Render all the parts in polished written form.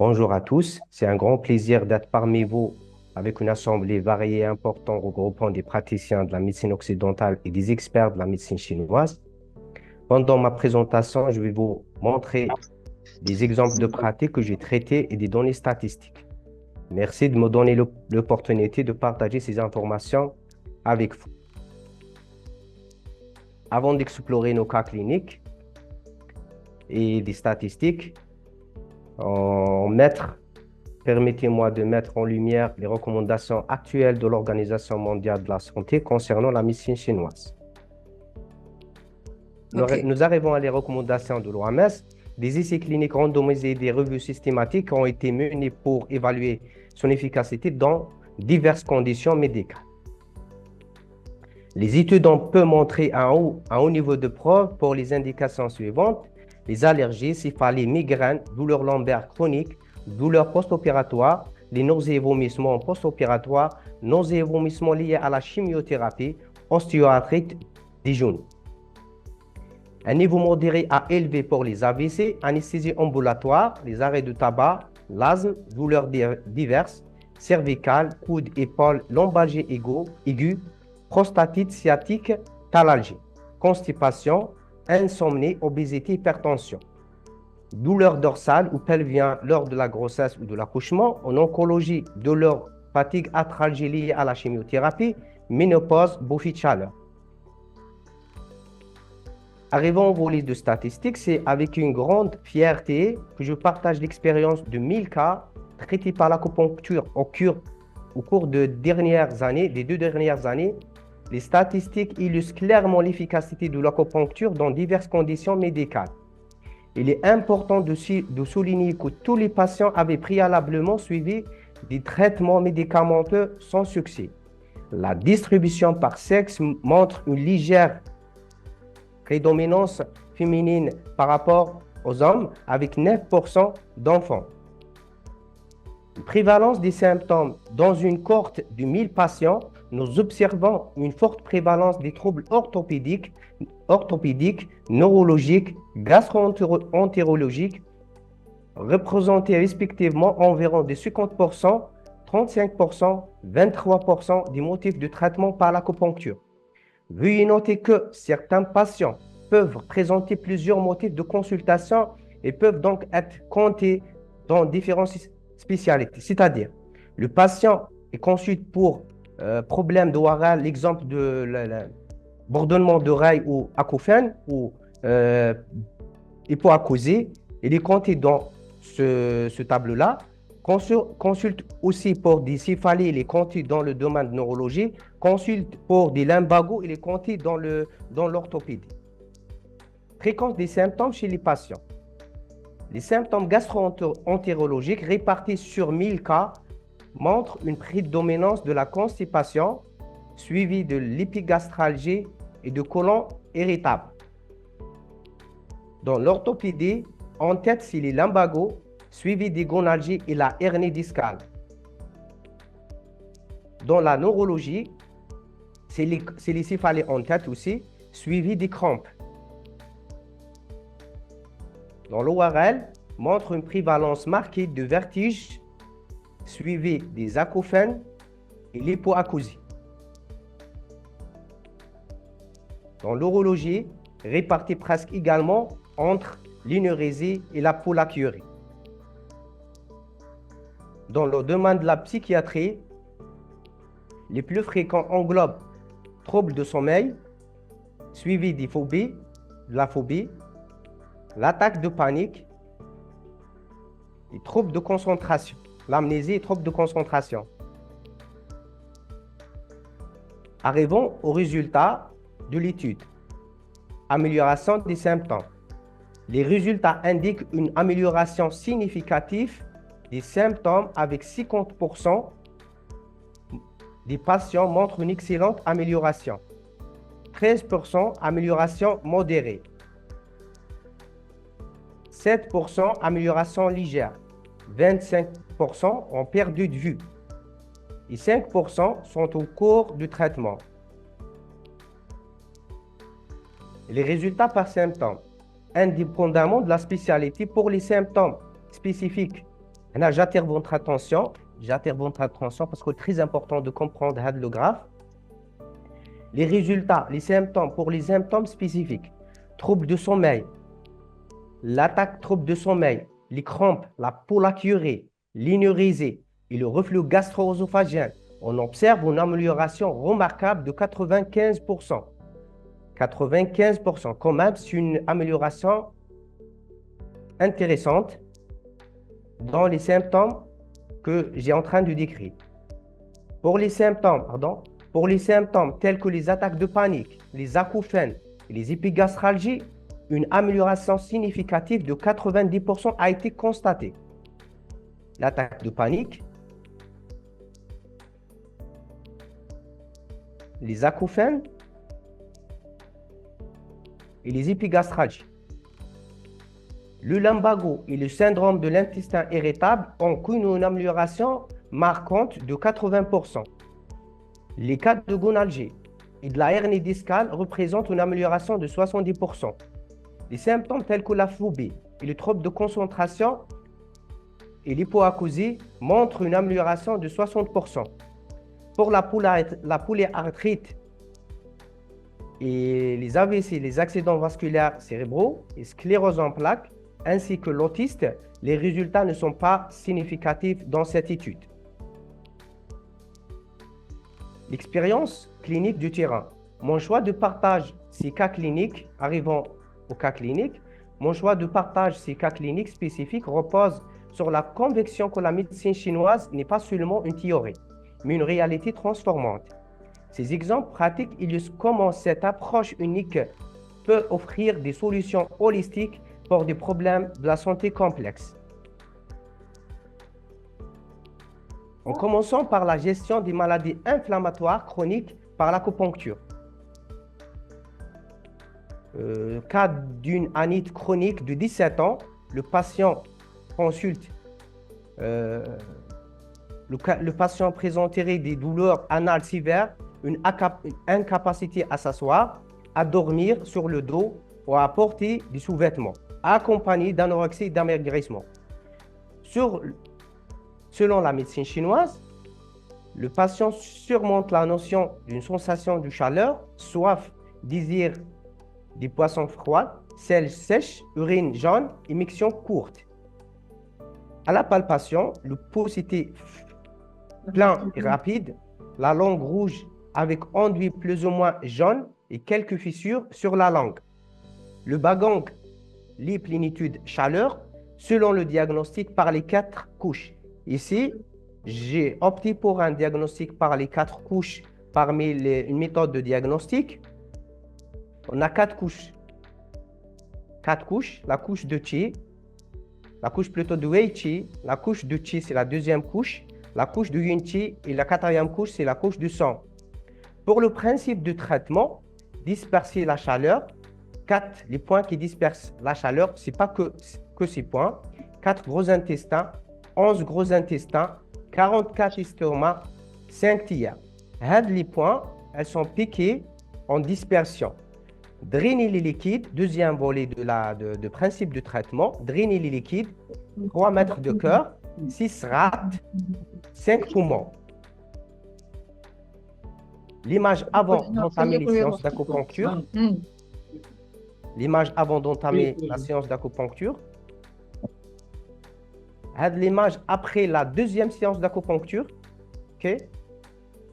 Bonjour à tous, c'est un grand plaisir d'être parmi vous avec une assemblée variée et importante regroupant des praticiens de la médecine occidentale et des experts de la médecine chinoise. Pendant ma présentation, je vais vous montrer des exemples de pratiques que j'ai traitées et des données statistiques. Merci de me donner l'opportunité de partager ces informations avec vous. Avant d'explorer nos cas cliniques et des statistiques, en maître permettez-moi de mettre en lumière les recommandations actuelles de l'Organisation mondiale de la santé concernant la médecine chinoise. OK. Nous arrivons à les recommandations de l'OMS. Des essais cliniques randomisés et des revues systématiques ont été menés pour évaluer son efficacité dans diverses conditions médicales. Les études ont pu montrer un haut niveau de preuve pour les indications suivantes: les allergies, céphalées, migraines, douleurs lombaires chroniques, douleurs post-opératoires, les nausées et vomissements post-opératoires, nausées et vomissements liés à la chimiothérapie, ostéoarthrite des genoux. Un niveau modéré à élevé pour les AVC, anesthésie ambulatoire, les arrêts de tabac, l'asthme, douleurs diverses, cervicales, coudes, épaules, lombalgie aiguë, prostatite, sciatique, thalalgie, constipation, insomnie, obésité, hypertension, douleurs dorsales ou pelviennes lors de la grossesse ou de l'accouchement, en oncologie, douleurs, fatigue, arthralgie liée à la chimiothérapie, ménopause, bouffée de chaleur. Arrivons aux listes de statistiques, c'est avec une grande fierté que je partage l'expérience de 1000 cas traités par l'acupuncture au cours des 2 dernières années. Les statistiques illustrent clairement l'efficacité de l'acupuncture dans diverses conditions médicales. Il est important de souligner que tous les patients avaient préalablement suivi des traitements médicamenteux sans succès. La distribution par sexe montre une légère prédominance féminine par rapport aux hommes, avec 9% d'enfants. Prévalence des symptômes. Dans une cohorte de 1000 patients, nous observons une forte prévalence des troubles orthopédiques, neurologiques, gastro-entérologiques, représentés respectivement environ de 50%, 35%, 23% des motifs de traitement par l'acupuncture. Veuillez noter que certains patients peuvent présenter plusieurs motifs de consultation et peuvent donc être comptés dans différentes spécialités. C'est-à-dire, le patient est consulté pour problème d'oral, l'exemple de bourdonnement d'oreille ou acouphène ou euh, hypoacousie, il est compté dans ce tableau-là. Consulte aussi pour des céphalées, il est compté dans le domaine de neurologie. Consulte pour des lumbagos, il est compté dans l'orthopédie. Fréquence des symptômes chez les patients. Les symptômes gastro-entérologiques répartis sur 1000 cas montrent une prédominance de la constipation suivie de l'épigastralgie et de côlon irritable. Dans l'orthopédie, en tête, c'est les lumbagos, suivi des gonalgies et la hernie discale. Dans la neurologie, c'est les céphalées en tête aussi, suivi des crampes. Dans l'ORL, montre une prévalence marquée de vertige, suivi des acouphènes et l'hypoacousie. Dans l'urologie, répartie presque également entre l'énurésie et la pollakiurie. Dans le domaine de la psychiatrie, les plus fréquents englobent troubles de sommeil, suivi des phobies, de la phobie, l'attaque de panique, les troubles de concentration, l'amnésie et troubles de concentration. Arrivons aux résultats de l'étude. Amélioration des symptômes. Les résultats indiquent une amélioration significative des symptômes avec 50% des patients montrent une excellente amélioration. 13% amélioration modérée. 7% amélioration légère. 25% ont perdu de vue. Et 5% sont au cours du traitement. Les résultats par symptômes, indépendamment de la spécialité pour les symptômes spécifiques Là, j'attire votre attention parce que c'est très important de comprendre le graphe. Les résultats, les symptômes, pour les symptômes spécifiques, troubles de sommeil, l'attaque trouble de sommeil, les crampes, la pollakiurie, l'énurésie et le reflux gastro-œsophagien, on observe une amélioration remarquable de 95%. 95%, quand même, c'est une amélioration intéressante dans les symptômes que j'ai en train de décrire. Pour les symptômes, tels que les attaques de panique, les acouphènes et les épigastralgies, une amélioration significative de 90% a été constatée. L'attaque de panique, les acouphènes et les épigastralgies. Le lumbago et le syndrome de l'intestin irritable ont connu une amélioration marquante de 80%. Les cas de gonalgie et de la hernie discale représentent une amélioration de 70%. Les symptômes tels que la phobie et le trouble de concentration et l'hypoacousie montrent une amélioration de 60%. Pour la polyarthrite et les AVC, les accidents vasculaires cérébraux et sclérose en plaques, ainsi que l'autiste, les résultats ne sont pas significatifs dans cette étude. L'expérience clinique du terrain. Mon choix de partage ces cas cliniques, arrivant au cas clinique, mon choix de partage ces cas cliniques spécifiques repose sur la conviction que la médecine chinoise n'est pas seulement une théorie, mais une réalité transformante. Ces exemples pratiques illustrent comment cette approche unique peut offrir des solutions holistiques pour des problèmes de la santé complexes. En commençant par la gestion des maladies inflammatoires chroniques par l'acupuncture. Cas d'une anite chronique de 17 ans, le patient consulte. Le patient présenterait des douleurs anales sévères, une incapacité à s'asseoir, à dormir sur le dos ou à porter des sous-vêtements, accompagné d'anorexie et d'amaigrissement. Selon la médecine chinoise, le patient surmonte la notion d'une sensation de chaleur, soif, désir des boissons froides, selles sèches, urine jaune, émission courte. À la palpation, le pouce était plein et rapide, la langue rouge avec enduit plus ou moins jaune et quelques fissures sur la langue. Le bagong lit plénitude chaleur selon le diagnostic par les 4 couches. Ici, j'ai opté pour un diagnostic par les 4 couches parmi une méthode de diagnostic. On a 4 couches. 4 couches, la couche de Qi, la couche plutôt de Wei Qi, la couche de Qi c'est la deuxième couche, la couche de Yun Qi et la quatrième couche c'est la couche du sang. Pour le principe de traitement, disperser la chaleur, 4, les points qui dispersent la chaleur, ce n'est pas que ces points, 4 gros intestins, 11 gros intestins, 44 estomacs, 5 tiers. Les points, elles sont piquées en dispersion. Drainer les liquides, deuxième volet de principe de traitement, drainer les liquides, 3 mètres de cœur, 6 rate, 5 poumons. L'image avant d'entamer les séances d'acupuncture. L'image avant d'entamer la séance d'acupuncture. L'image après la deuxième séance d'acupuncture. Okay.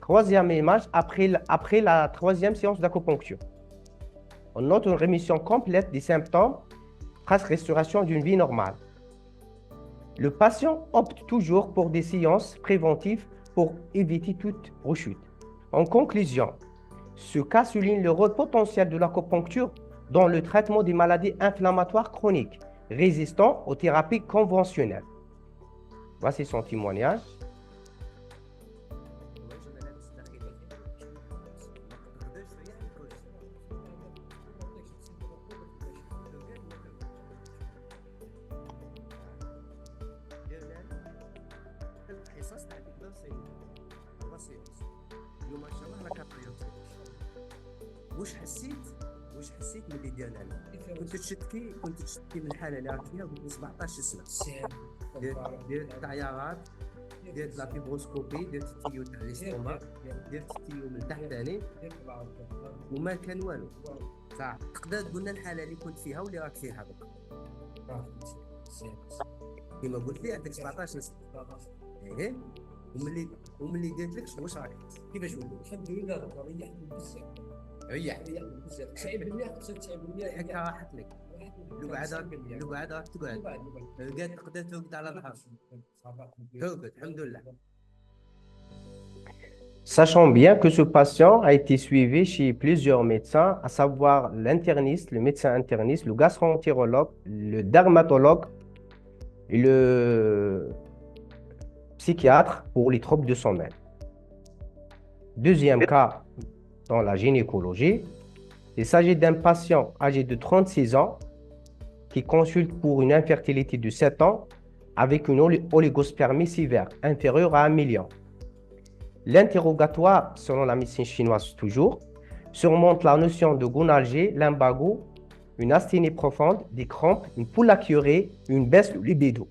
Troisième image après la troisième séance d'acupuncture. On note une rémission complète des symptômes, presque restauration d'une vie normale. Le patient opte toujours pour des séances préventives pour éviter toute rechute. En conclusion, ce cas souligne le rôle potentiel de l'acupuncture dans le traitement des maladies inflammatoires chroniques résistant aux thérapies conventionnelles. Voici son témoignage. واش حسيت ملي ديالها كنت تشتكي من الحاله اللي راك فيها قبل 17 سنه درت التعيارات، درت لا فيبروسكوبي، درت التيو تاع الاستوماك، درت التيو من تحت ثاني وما كان والو. صح، تقدر تقول لنا الحاله اللي كنت فيها واللي راك فيها دوك؟ كيما قلت لي عندك 17 سنه. ايه، وملي قلت لك واش راك كيفاش وليت؟ الحمد لله ريحت بزاف. ريحت بزاف 90% 95% هكا راحت لك. لو قاعد راك تقعد قاعد تقدر ترقد على البحر. ترقد الحمد لله. Sachant bien que ce patient a été suivi chez plusieurs médecins, à savoir l'interniste, le médecin interniste, le gastro-entérologue, le dermatologue et le psychiatre pour les troubles de sommeil. Deuxième cas dans la gynécologie, il s'agit d'un patient âgé de 36 ans qui consulte pour une infertilité de 7 ans avec une oligospermie sévère inférieure à 1 million. L'interrogatoire, selon la médecine chinoise toujours, surmonte la notion de gonalgie, lumbago, une asthénie profonde, des crampes, une pollakiurie, une baisse de libido.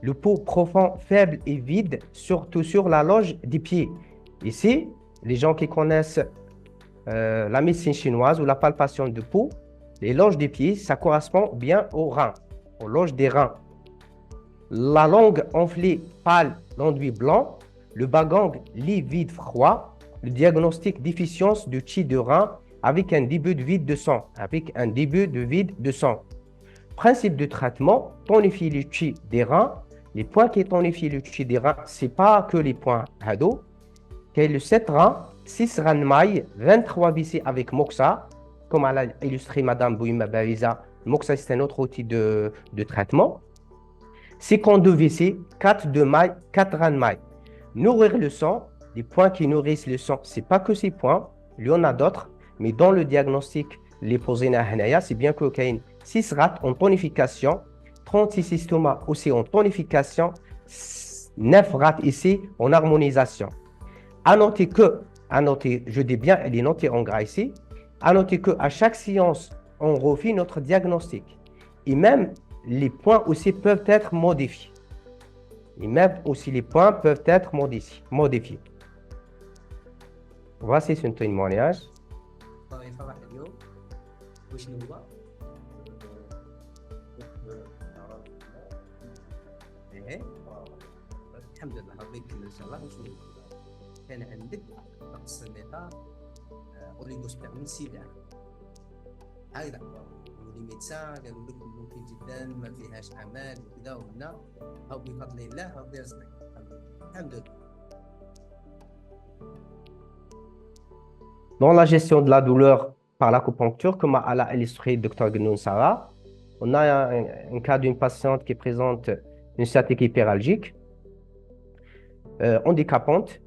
Le pouls profond, faible et vide, surtout sur la loge des pieds. Ici, les gens qui connaissent la médecine chinoise ou la palpation de pouls, les loges des pieds, ça correspond bien aux reins, aux loges des reins. La langue enflée, pâle, l'enduit blanc, le bagang livide froid, le diagnostic déficience de chi de rein avec un début de vide de sang, Principe de traitement, tonifier le chi des reins. Les points qui tonifient le chi des reins, c'est pas que les points hado. C'est le 7 reins, 6 reins de maille, 23 WC avec Moxa, comme a illustré Madame Bouima Bariza. Moxa, c'est un autre outil de traitement. 52 WC, 4 de maille, 4 reins de maille. Nourrir le sang, les points qui nourrissent le sang, c'est pas que ces points, il y en a d'autres, mais dans le diagnostic, les posés c'est bien que qu'il y a 6 rats en tonification, 36 estomacs aussi en tonification, 9 rats ici en harmonisation. À noter, je dis bien, elle est notée en gras ici, à noter qu'à chaque séance, on refait notre diagnostic. Et même les points aussi peuvent être modifiés. Modifiés. Voici ce témoignage. كان عندك نقص الميتا اوليغوسبيرمي سيفير هكذا ولي ميدسان قالوا لك ممكن جدا ما فيهاش امل وكذا وهنا او بفضل الله ربي يرزقك الحمد لله. Dans la gestion de la douleur par l'acupuncture, comme a illustré le Dr Gnoun Sarah, on a un cas d'une patiente qui présente une sciatique hyperalgique handicapante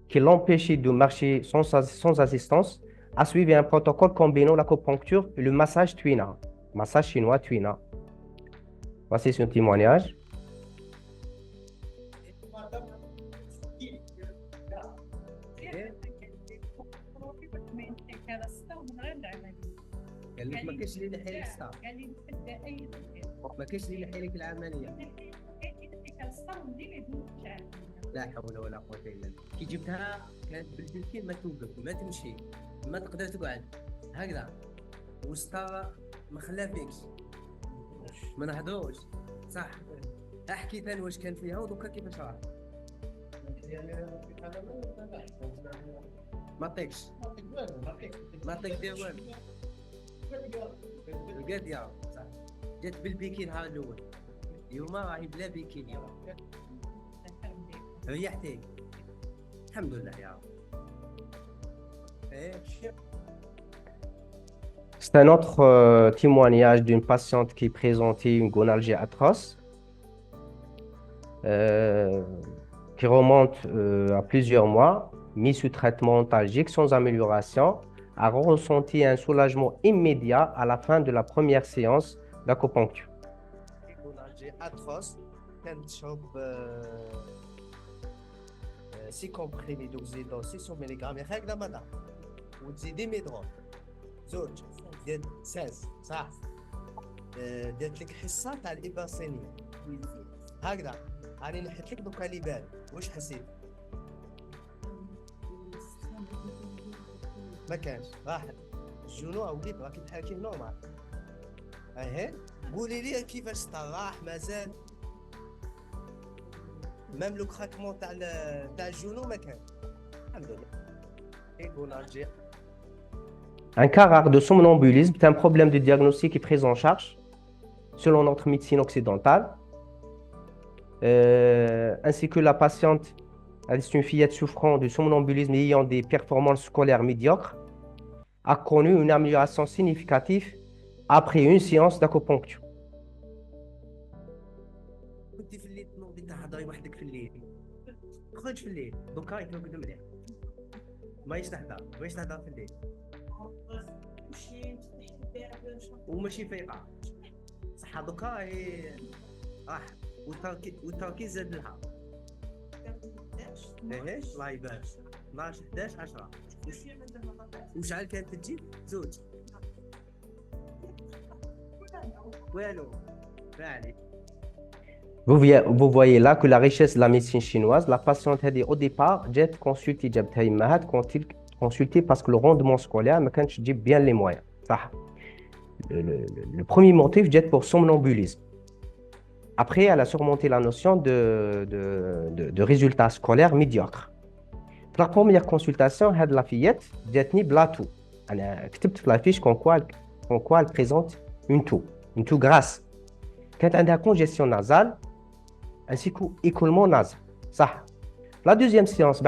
qui l'empêchait de marcher sans assistance, a suivi un protocole combinant l'acupuncture et le massage Tuina, massage chinois Tuina. Voici son témoignage. قال لك ما كاينش اللي يحيلك الصح. قال لي نبدا اي ما كاينش اللي يحيلك العمليه. لا حول ولا قوه الا بالله. كي جبتها كانت بالتمكين ما توقف ما تمشي ما تقدر تقعد هكذا وسطها ما خلا فيكش ما نهضروش صح. احكي ثاني واش كان فيها ودوكا كيفاش راه ما عطيكش ما عطيك دير والو القاد يا صح. جات بالبيكي نهار الاول اليوم راهي بلا بيكي اليوم ريحتي الحمد لله يا رب. C'est un autre témoignage d'une patiente qui présentait une gonalgie atroce qui remonte à plusieurs mois, mis sous traitement antalgique sans amélioration, a ressenti un soulagement immédiat à la fin de la première séance d'acupuncture. Gonalgie atroce, كانت تشرب 6 comprimés d'oxydant 600 mg هكذا مدى وتزيدي ميدرون زوج ديال 16 صح. دارت لك حصه تاع الاباسينيه هكذا راني نحط لك دوكا اللي بان واش حسيت ما كانش راحت الجنون وليت راكي تحاكي نورمال اهي قولي لي كيفاش استراح مازال ميم لو كراكمون تاع الجنون ما كان الحمد لله Un cas rare de somnambulisme est un problème de diagnostic et prise en charge selon notre médecine occidentale, ainsi que la patiente, c'est une fillette souffrant de somnambulisme et ayant des performances scolaires médiocres, a connu une amélioration significative après une séance d'acupuncture. كنت في الليل تنوضي تهضري وحدك في الليل خرج في الليل دوكا يتوقد مليح ماهيش تهضر في الليل وماشي فايقة صح دوكا هي راح والتركيز زاد لها ايهاش الله يبارك 12 11 10 وشحال كانت تجي زوج والو فعلي Vous voyez là que la richesse de la médecine chinoise, la patiente a dit au départ, j'ai consulté consulté parce que le rendement scolaire me quand je dis bien les moyens. Ça. Le premier motif, j'ai pour somnambulisme. Après, elle a surmonté la notion de résultats scolaires médiocres. Pour la première consultation, la fillette, j'ai tenu blatou. Elle a écrit la fiche qu'en quoi elle présente une toux grasse. Quand elle a congestion nasale, ainsi qu'écoulement nasal. Ça. La deuxième séance,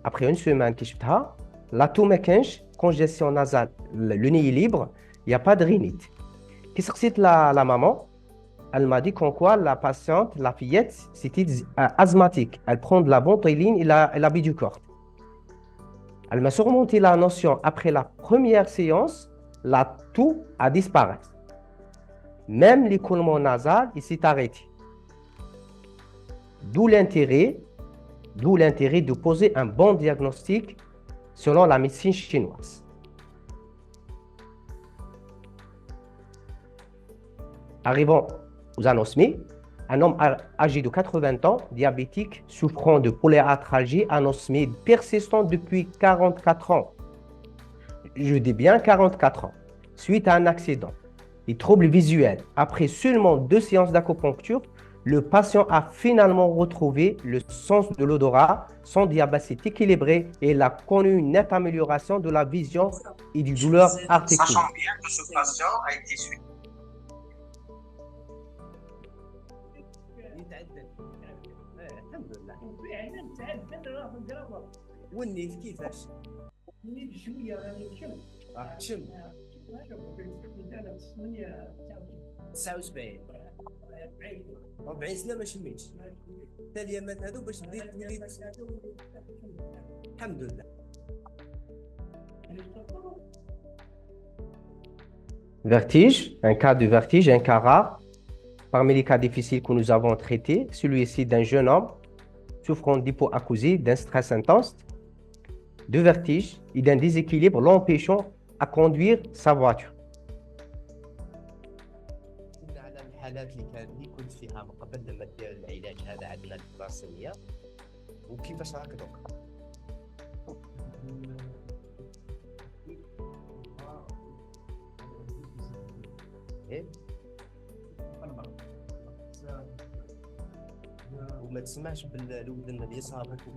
après une semaine, la toux mécanche, congestion nasale, le nez est libre, il n'y a pas de rhinite. Qui s'excite la maman, elle m'a dit qu'en quoi la patiente, la fillette, c'était asthmatique. Elle prend de la ventoline et la biducorte. Elle m'a surmonté la notion, après la première séance, la toux a disparu. Même l'écoulement nasal, il s'est arrêté. D'où l'intérêt de poser un bon diagnostic selon la médecine chinoise. Arrivons aux anosmies. Un homme âgé de 80 ans, diabétique, souffrant de polyarthralgie, anosmie persistante depuis 44 ans. Je dis bien 44 ans. Suite à un accident, des troubles visuels. Après seulement 2 séances d'acupuncture, le patient a finalement retrouvé le sens de l'odorat, son diabète s'est équilibré et il a connu une nette amélioration de la vision et des douleurs articulaires. Sachant bien que ce patient a été suivi. والنيف كيفاش؟ النيف شويه راني تشم تشم 79 40 سنه ما شميتش حتى اليامات هذو باش بديت تولي الحمد لله. Vertige, un cas de vertige, un cas rare. Parmi les cas difficiles que nous avons traités, celui-ci d'un jeune homme souffrant d'hypoacousie, d'un stress intense, de vertige et d'un déséquilibre l'empêchant à conduire sa voiture. على الحالات اللي كنت فيها من قبل لما دير العلاج هذا عندنا البلاسينية وكيفاش راك دوك؟ وما تسمعش بالودن اليسار هكا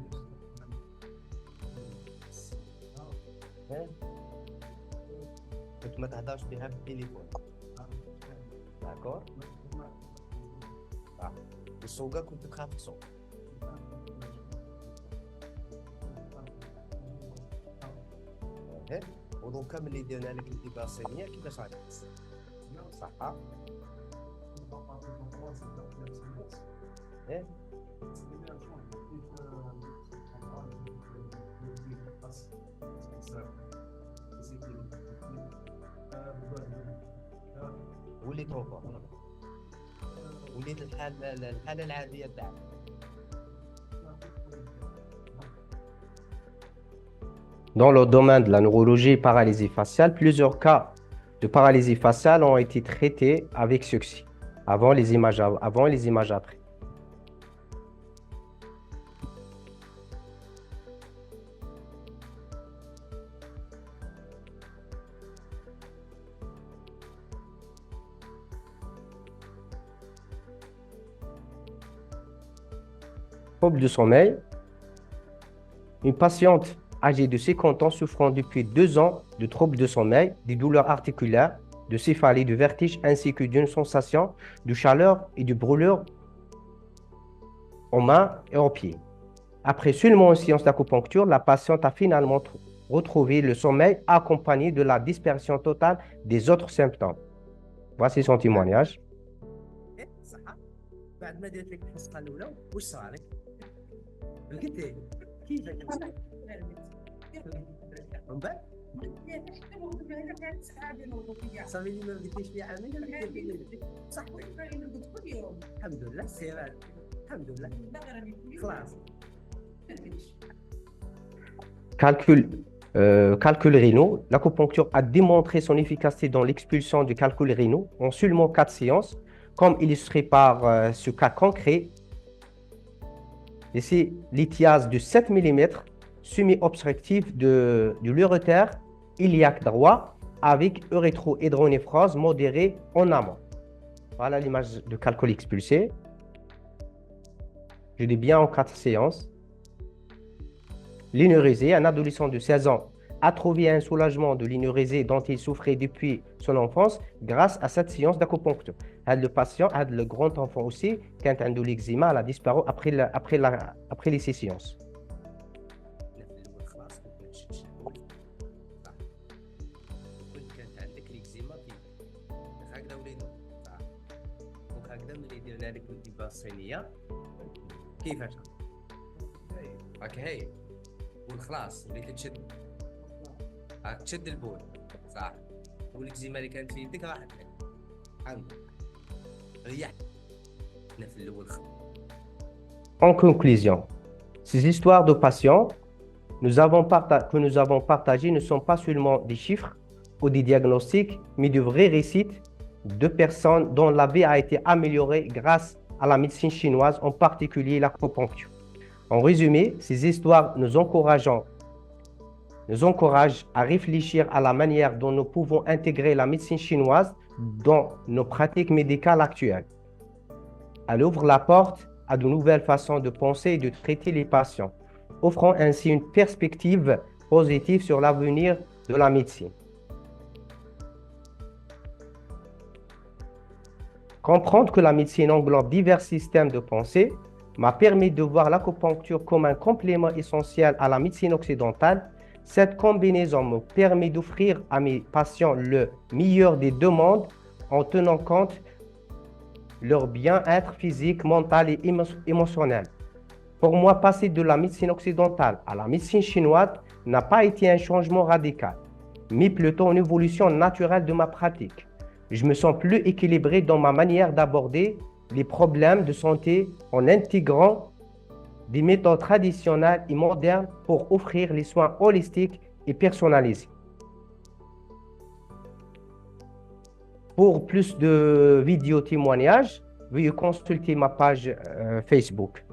كنت ما تهضرش بها في التليفون داكور والصوقه كنت تخاف تصوق ودونكا ملي درنا لك الاباسينيه كيفاش غادي تحس صح وليت وليت الحالة العادية تاعك. Dans le domaine de la neurologie et paralysie faciale, plusieurs cas de paralysie faciale ont été traités avec succès, avant les images après. Trouble de sommeil. Une patiente âgée de 50 ans souffrant depuis 2 ans de troubles de sommeil, des douleurs articulaires, de céphalie, de vertige, ainsi que d'une sensation de chaleur et de brûlure aux mains et aux pieds. Après seulement une séance d'acupuncture, la patiente a finalement retrouvé le sommeil accompagné de la dispersion totale des autres symptômes. Voici son témoignage. صح بعد ما درت لك الحصه الاولى واش صار لك؟ لقيتي كيفاش من بعد صافي اللي ما بديتيش فيه عامل صح الحمد لله سير الحمد لله خلاص Calcul rénaux. L'acupuncture a démontré son efficacité dans l'expulsion du calcul rénaux en seulement 4 séances, comme illustré par ce cas concret. Ici, lithiase de 7 mm semi-obstructif du l'urétère iliaque droit avec urétro-hydronéphrose modérée en amont. Voilà l'image de calcul expulsé. Je dis bien en 4 séances. L'énurésie, un adolescent de 16 ans, a trouvé un soulagement de l'énurésie dont il souffrait depuis son enfance grâce à cette séance d'acupuncture. Le patient, le grand enfant aussi, quand un de l'eczéma a disparu après les 6 séances. كيفاش راك هاي والخلاص وليت تشد تشد البول صح والإكزيما اللي كانت في يدك راحت لك الحمد لله ريحت انا في الاول En conclusion, ces histoires de patients que nous avons partagées ne sont pas seulement des chiffres ou des diagnostics, mais de vrais récits de personnes dont la vie a été améliorée grâce à la médecine chinoise, en particulier l'acupuncture. En résumé, ces histoires nous encouragent à réfléchir à la manière dont nous pouvons intégrer la médecine chinoise dans nos pratiques médicales actuelles. Elle ouvre la porte à de nouvelles façons de penser et de traiter les patients, offrant ainsi une perspective positive sur l'avenir de la médecine. Comprendre que la médecine englobe divers systèmes de pensée m'a permis de voir l'acupuncture comme un complément essentiel à la médecine occidentale. Cette combinaison me permet d'offrir à mes patients le meilleur des deux mondes en tenant compte de leur bien-être physique, mental et émotionnel. Pour moi, passer de la médecine occidentale à la médecine chinoise n'a pas été un changement radical, mais plutôt une évolution naturelle de ma pratique. Je me sens plus équilibré dans ma manière d'aborder les problèmes de santé en intégrant des méthodes traditionnelles et modernes pour offrir les soins holistiques et personnalisés. Pour plus de vidéos témoignages, veuillez consulter ma page Facebook.